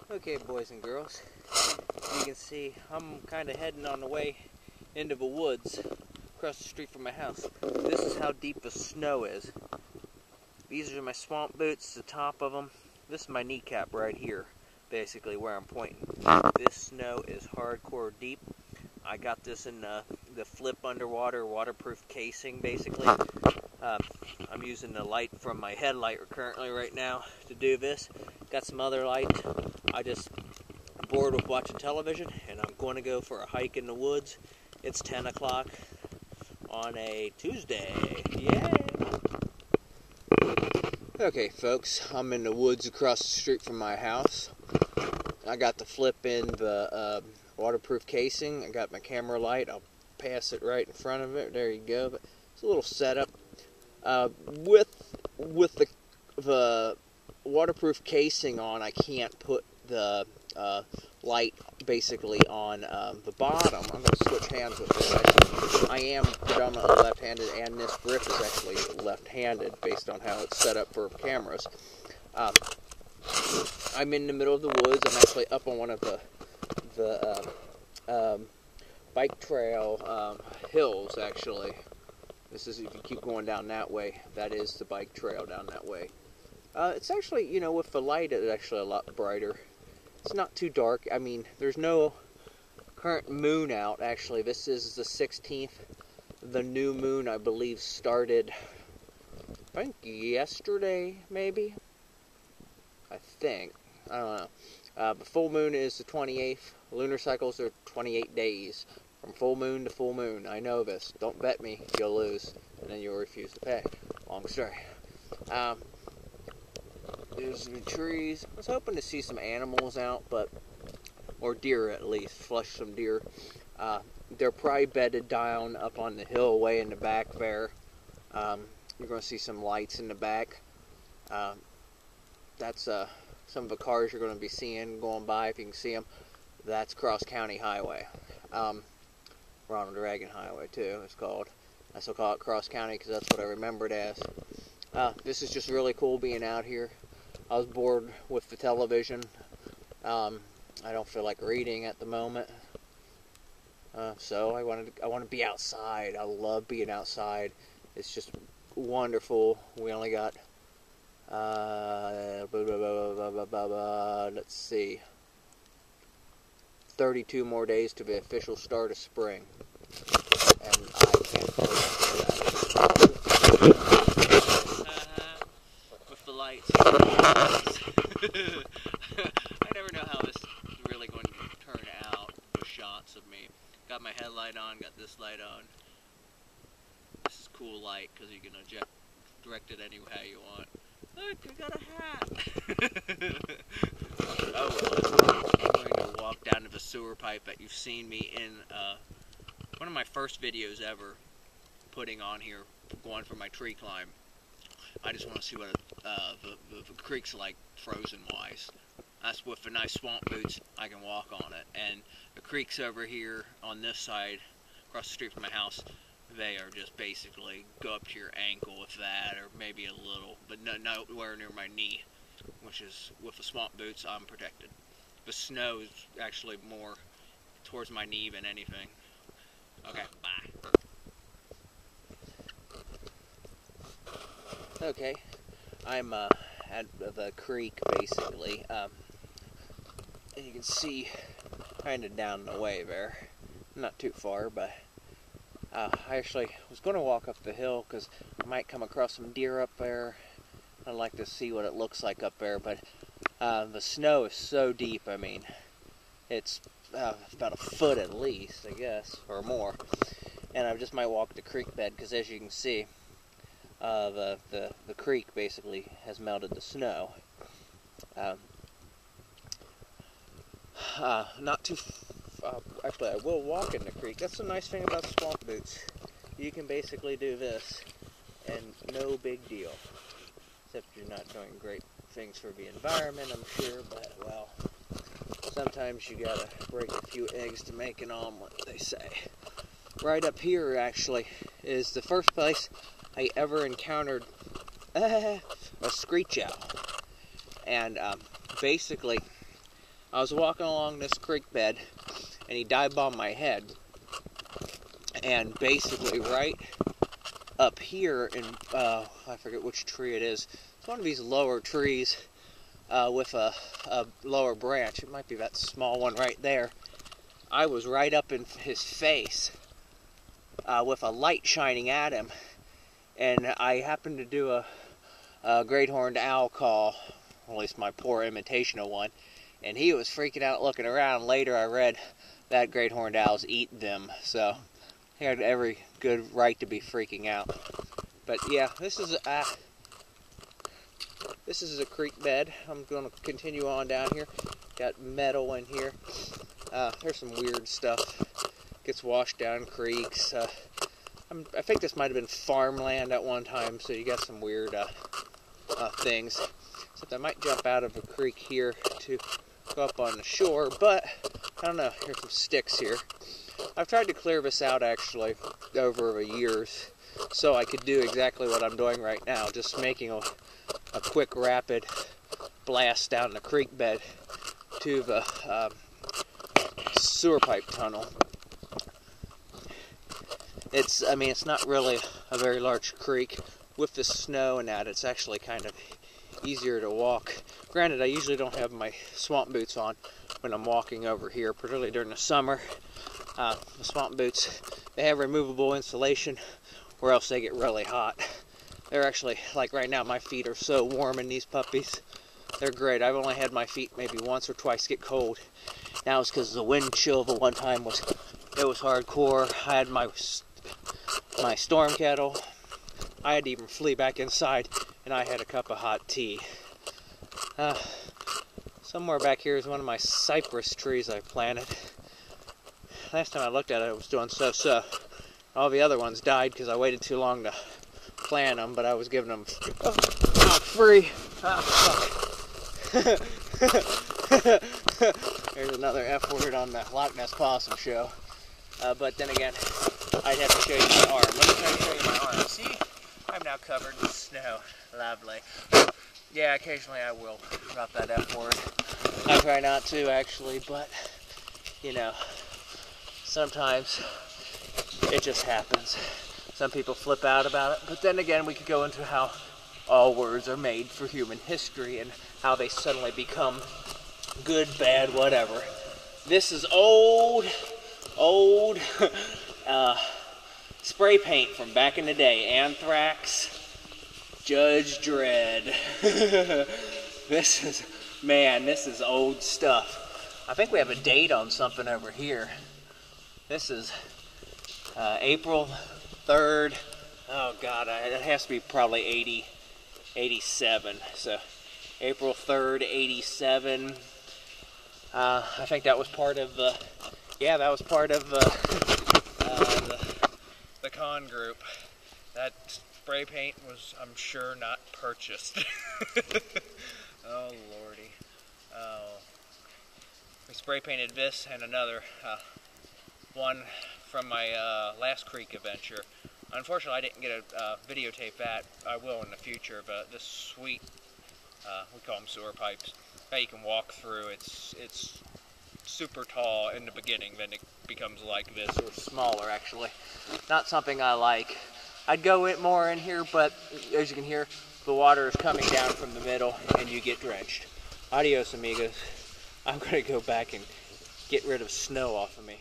Okay, boys and girls, you can see I'm kind of heading on the way into the woods across the street from my house. This is how deep the snow is. These are my swamp boots, the top of them. This is my kneecap right here, basically where I'm pointing. This snow is hardcore deep. I got this in the flip underwater waterproof casing, basically. I'm using the light from my headlight currently right now to do this. Got some other light. I just bored with watching television, and I'm going to go for a hike in the woods. It's 10 o'clock on a Tuesday. Yay! Okay, folks, I'm in the woods across the street from my house. I got the flip in the waterproof casing. I got my camera light. I'll pass it right in front of it. There you go. But it's a little setup. With the waterproof casing on, I can't put the light basically on the bottom. I'm going to switch hands with this. I am predominantly left-handed, and this grip is actually left-handed based on how it's set up for cameras. I'm in the middle of the woods. I'm actually up on one of the bike trail hills, actually. This is, if you keep going down that way, that is the bike trail down that way. It's actually, you know, with the light, it's actually a lot brighter. It's not too dark. I mean, there's no current moon out, actually. This is the 16th. The new moon, I believe, started, I think, yesterday, maybe? I think. I don't know. The full moon is the 28th. Lunar cycles are 28 days. From full moon to full moon. I know this. Don't bet me. You'll lose. And then you'll refuse to pay. Long story. There's the trees. I was hoping to see some animals out, or deer at least. Flush some deer. They're probably bedded down up on the hill way in the back there. You're going to see some lights in the back. That's some of the cars you're going to be seeing going by, if you can see them. That's Cross County Highway. Ronald Reagan Highway, too, it's called. I still call it Cross County because that's what I remember it as. This is just really cool being out here. I was bored with the television. I don't feel like reading at the moment. So I want to be outside. I love being outside. It's just wonderful. We only got, let's see, 32 more days to the official start of spring. And I can't wait for that. With the lights. I never know how this is really going to turn out, the shots of me. Got my headlight on, got this light on. This is cool light because you can direct it any way you want. Look, I got a hat! Oh well. I'm going to walk down to the sewer pipe that you've seen me in one of my first videos ever putting on here, going for my tree climb. I just want to see what the creek's like frozen-wise. That's with the nice swamp boots, I can walk on it. And the creek's over here on this side, across the street from my house. They are just basically go up to your ankle with that, or maybe a little, but nowhere near my knee, which is, with the swamp boots, I'm protected. The snow is actually more towards my knee than anything. Okay, bye. Okay, I'm at the creek, basically. And you can see kind of down the way there. Not too far, but I actually was going to walk up the hill because I might come across some deer up there. I'd like to see what it looks like up there, but the snow is so deep. I mean, it's about a foot at least, I guess, or more. And I just might walk the creek bed because, as you can see, the creek basically has melted the snow. Not too. Actually, I will walk in the creek. That's the nice thing about swamp boots. You can basically do this, and no big deal. Except you're not doing great things for the environment, I'm sure, but, well, sometimes you gotta break a few eggs to make an omelet, they say. Right up here, actually, is the first place I ever encountered a screech owl. And basically, I was walking along this creek bed, and he dive bombed my head. And basically, right up here in, I forget which tree it is. It's one of these lower trees with a lower branch. It might be that small one right there. I was right up in his face with a light shining at him. And I happened to do a great horned owl call, or at least my poor imitation of one. And he was freaking out looking around. Later I read that great horned owls eat them. So he had every good right to be freaking out. But yeah, this is a creek bed. I'm going to continue on down here. Got metal in here. There's some weird stuff. Gets washed down creeks. I think this might have been farmland at one time, so you got some weird things. Except I might jump out of a creek here to go up on the shore, but I don't know. Here's some sticks here. I've tried to clear this out actually over the years, so I could do exactly what I'm doing right now, just making a quick rapid blast down the creek bed to the sewer pipe tunnel. It's not really a very large creek. With the snow and that, it's actually kind of easier to walk. Granted, I usually don't have my swamp boots on when I'm walking over here, particularly during the summer. The swamp boots, they have removable insulation, or else they get really hot. They're actually, like right now, my feet are so warm in these puppies. They're great. I've only had my feet maybe once or twice get cold. Now it's because the wind chill the one time was hardcore. I had my storm kettle. I had to even flee back inside, and I had a cup of hot tea. Somewhere back here is one of my cypress trees I planted. Last time I looked at it, it was doing so-so. All the other ones died because I waited too long to plant them, but I was giving them free. There's another F word on the Loch Ness Possum show. But then again, I'd have to show you my arm. Let me try to show you my arm. See? I'm now covered in snow. Lovely. Yeah, occasionally I will drop that F word. I try not to, actually, but, you know, sometimes it just happens. Some people flip out about it, but then again, we could go into how all words are made for human history and how they suddenly become good, bad, whatever. This is old spray paint from back in the day. Anthrax, Judge Dredd. This is old stuff. I think we have a date on something over here. This is April 3rd. Oh God, it has to be probably 87. So April 3rd, 87. I think that was part of the, the con group. That spray paint was, I'm sure, not purchased. Oh lordy. Oh. We spray painted this and another one from my last creek adventure. Unfortunately, I didn't get a videotape that. I will in the future, but this sweet, we call them sewer pipes, that you can walk through. It's super tall in the beginning, then it becomes like this, or smaller actually. Not something I like. I'd go more in here, but as you can hear, the water is coming down from the middle and you get drenched. Adios, amigos. I'm going to go back and get rid of snow off of me.